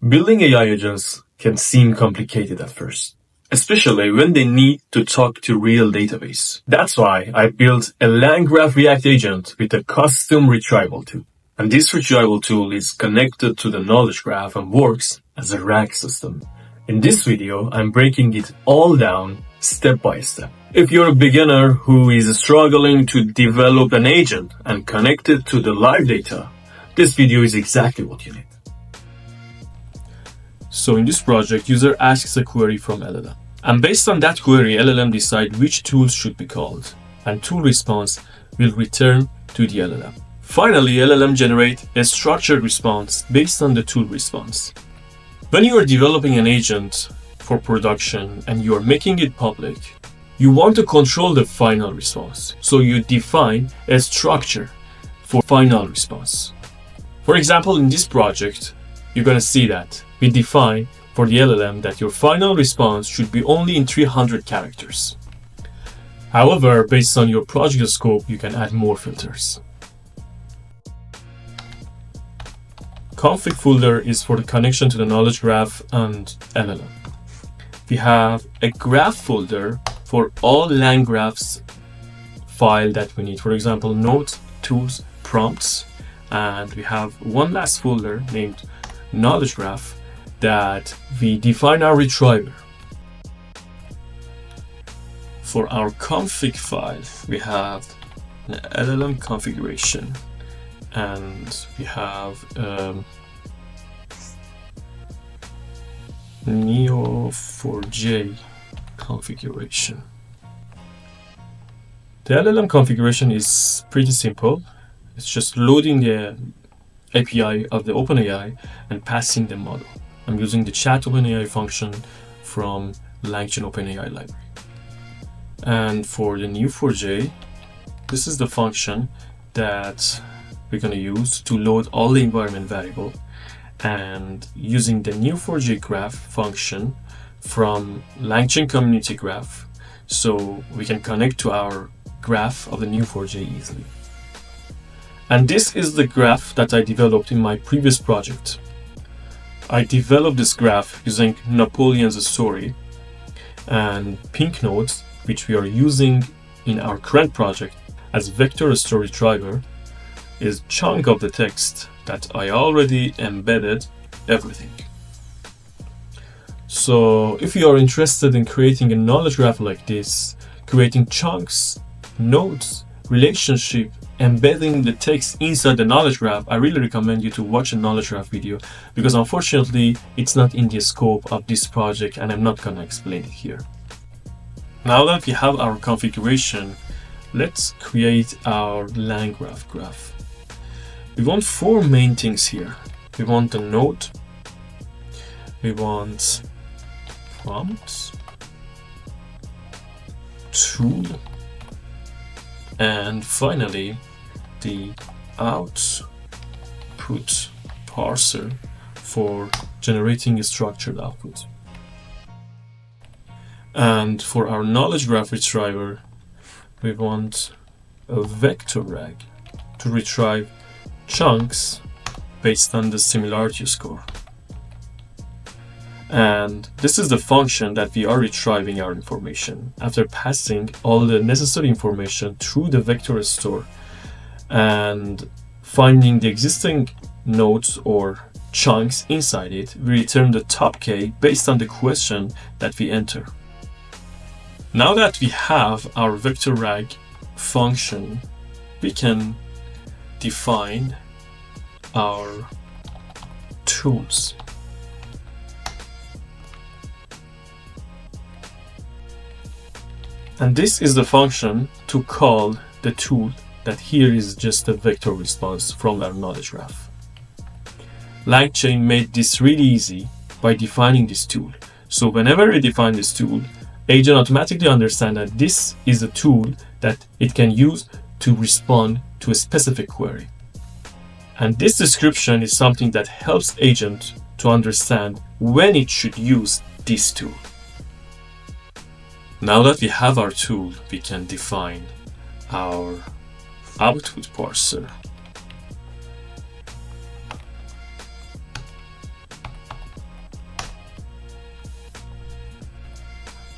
Building AI agents can seem complicated at first, especially when they need to talk to real database. That's why I built a LangGraph React agent with a custom retrieval tool. And this retrieval tool is connected to the knowledge graph and works as a RAG system. In this video, I'm breaking it all down step by step. If you're a beginner who is struggling to develop an agent and connect it to the live data, this video is exactly what you need. So in this project, user asks a query from LLM. And based on that query, LLM decide which tools should be called, and tool response will return to the LLM. Finally, LLM generate a structured response based on the tool response. When you are developing an agent for production and you are making it public, you want to control the final response. So you define a structure for final response. For example, in this project, you're going to see that we define for the LLM that your final response should be only in 300 characters. However, based on your project scope, you can add more filters. Config folder is for the connection to the knowledge graph and LLM. We have a graph folder for all LangGraphs file that we need. For example, nodes, tools, prompts, and we have one last folder named knowledge graph that we define our retriever. For our config file, we have an LLM configuration, and we have Neo4j configuration. The LLM configuration is pretty simple. It's just loading the API of the openAI and passing the model. I'm using the chat openAI function from LangChain openAI library. And for the Neo4j, this is the function that we're going to use to load all the environment variable, and using the Neo4j graph function from LangChain community graph, so we can connect to our graph of the Neo4j easily. And this is the graph that I developed in my previous project. I developed this graph using Napoleon's story and pink nodes, which we are using in our current project as vector story driver, is chunk of the text that I already embedded everything. So if you are interested in creating a knowledge graph like this, creating chunks, nodes, relationship, embedding the text inside the knowledge graph, I really recommend you to watch a knowledge graph video, because unfortunately it's not in the scope of this project and I'm not going to explain it here. Now that we have our configuration, let's create our LangGraph graph. We want four main things here. We want a node, we want prompts, tool, and finally the output parser for generating a structured output. And for our knowledge graph retriever, we want a vector RAG to retrieve chunks based on the similarity score. And this is the function that we are retrieving our information after passing all the necessary information through the vector store and finding the existing nodes or chunks inside it. We return the top K based on the question that we enter. Now that we have our vector RAG function, we can define our tools. And this is the function to call the tool that here is just a vector response from our knowledge graph. LangChain made this really easy by defining this tool. So whenever we define this tool, agent automatically understands that this is a tool that it can use to respond to a specific query. And this description is something that helps agent to understand when it should use this tool. Now that we have our tool, we can define our output parser.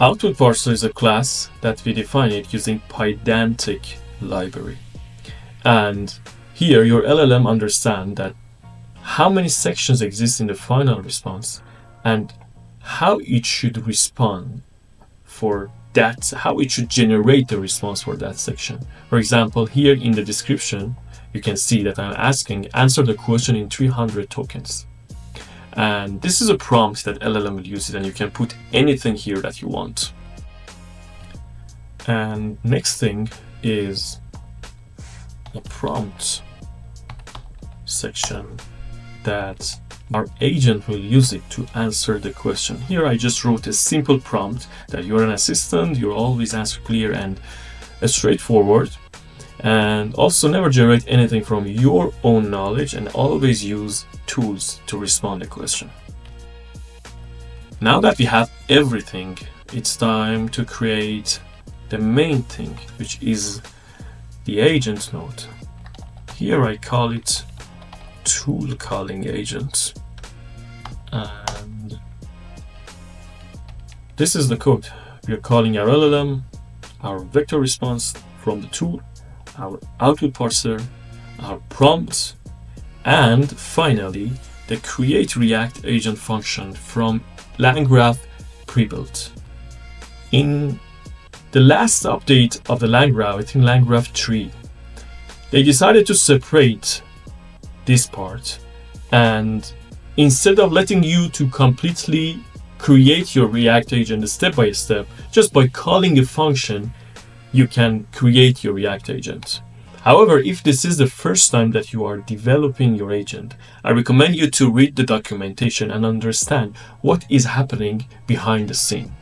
Output parser is a class that we define it using Pydantic library. And here your LLM understands that how many sections exist in the final response and how it should respond for that, how it should generate the response for that section. For example, here in the description, you can see that I'm asking, answer the question in 300 tokens. And this is a prompt that LLM will use it, and you can put anything here that you want. And next thing is a prompt section that our agent will use it to answer the question. Here I just wrote a simple prompt that you're an assistant, you always answer clear and straightforward, and also never generate anything from your own knowledge and always use tools to respond to the question. Now that we have everything, it's time to create the main thing, which is the agent node. Here I call it tool calling agent, and this is the code. We are calling our LLM, our vector response from the tool, our output parser, our prompt, and finally the create react agent function from LangGraph pre-built. In the last update of the LangGraph, I think LangGraph 3, they decided to separate this part, and instead of letting you to completely create your React agent step by step, just by calling a function, you can create your React agent. However, if this is the first time that you are developing your agent, I recommend you to read the documentation and understand what is happening behind the scene.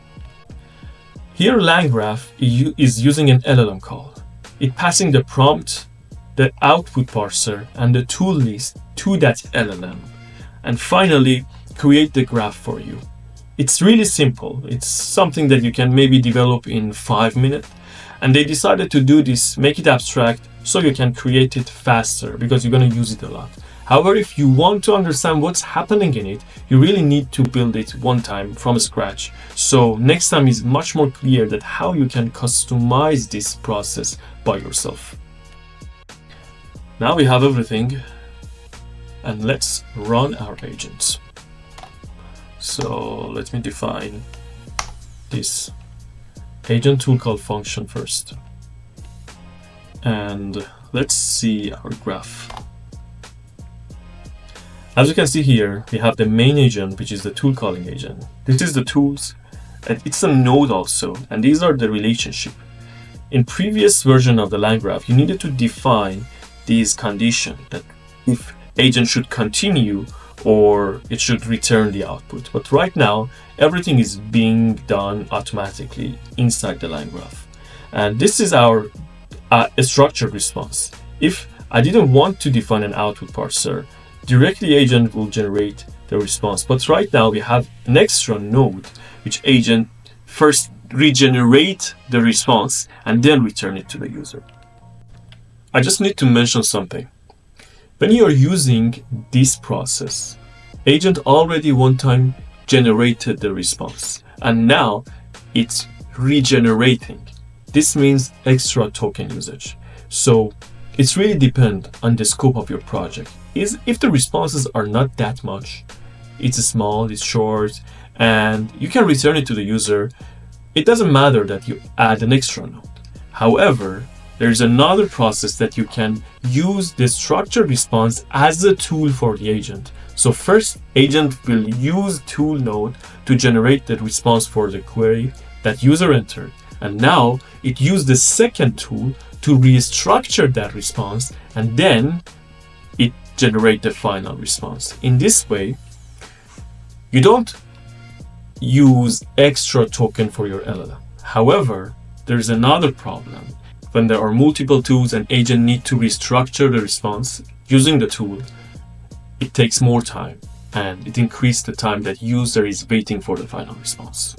Here LangGraph is using an LLM call. It passing the prompt, the output parser, and the tool list to that LLM, and finally create the graph for you. It's really simple. It's something that you can maybe develop in 5 minutes, and they decided to do this, make it abstract, so you can create it faster because you're going to use it a lot. However, if you want to understand what's happening in it, you really need to build it one time from scratch. So next time is much more clear that how you can customize this process by yourself. Now we have everything, and let's run our agents. So let me define this agent tool call function first. And let's see our graph. As you can see here, we have the main agent, which is the tool calling agent. This is the tools, and it's a node also, and these are the relationship. In previous version of the LangGraph, you needed to define these conditions that if agent should continue or it should return the output. But right now, everything is being done automatically inside the LangGraph. And this is our structured response. If I didn't want to define an output parser, directly agent will generate the response. But right now we have an extra node, which agent first regenerate the response and then return it to the user. I just need to mention something. When you are using this process, agent already one time generated the response, and now it's regenerating. This means extra token usage. So it's really depend on the scope of your project. If the responses are not that much, it's small, it's short, and you can return it to the user, it doesn't matter that you add an extra node. However, there's another process that you can use the structured response as a tool for the agent. So first, agent will use tool node to generate the response for the query that user entered. And now it used the second tool to restructure that response, and then it generate the final response. In this way, you don't use extra token for your LLM. However, there's another problem. When there are multiple tools and agent need to restructure the response using the tool, it takes more time and it increases the time that user is waiting for the final response.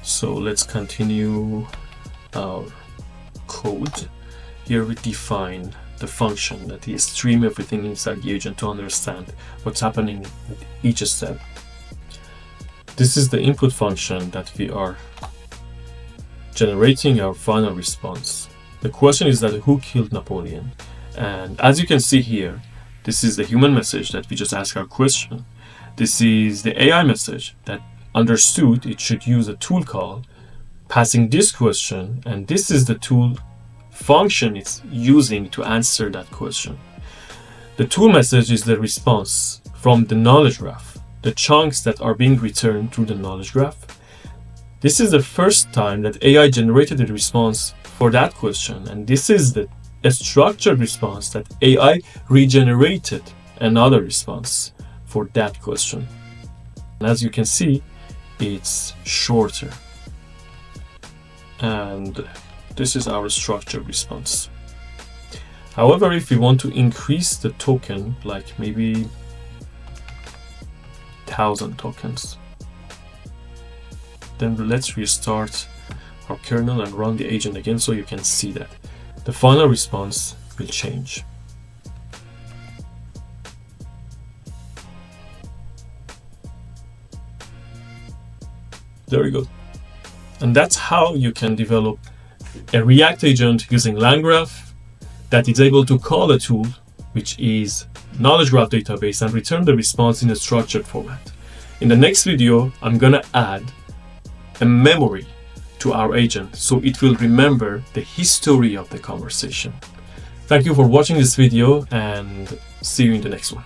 So let's continue our code. Here we define the function that is stream everything inside the agent to understand what's happening at each step. This is the input function that we are generating our final response. The question is that who killed Napoleon? And as you can see here, this is the human message that we just asked our question. This is the AI message that understood it should use a tool call, passing this question, and this is the tool function it's using to answer that question. The tool message is the response from the knowledge graph, the chunks that are being returned through the knowledge graph. This is the first time that AI generated a response for that question, and this is a structured response that AI regenerated another response for that question. And as you can see, it's shorter. And this is our structured response. However, if we want to increase the token, like maybe 1,000 tokens, then let's restart our kernel and run the agent again so you can see that the final response will change. There we go. And that's how you can develop a React agent using LangGraph that is able to call a tool, which is knowledge graph database, and return the response in a structured format. In the next video, I'm gonna add a memory to our agent so it will remember the history of the conversation. Thank you for watching this video and see you in the next one.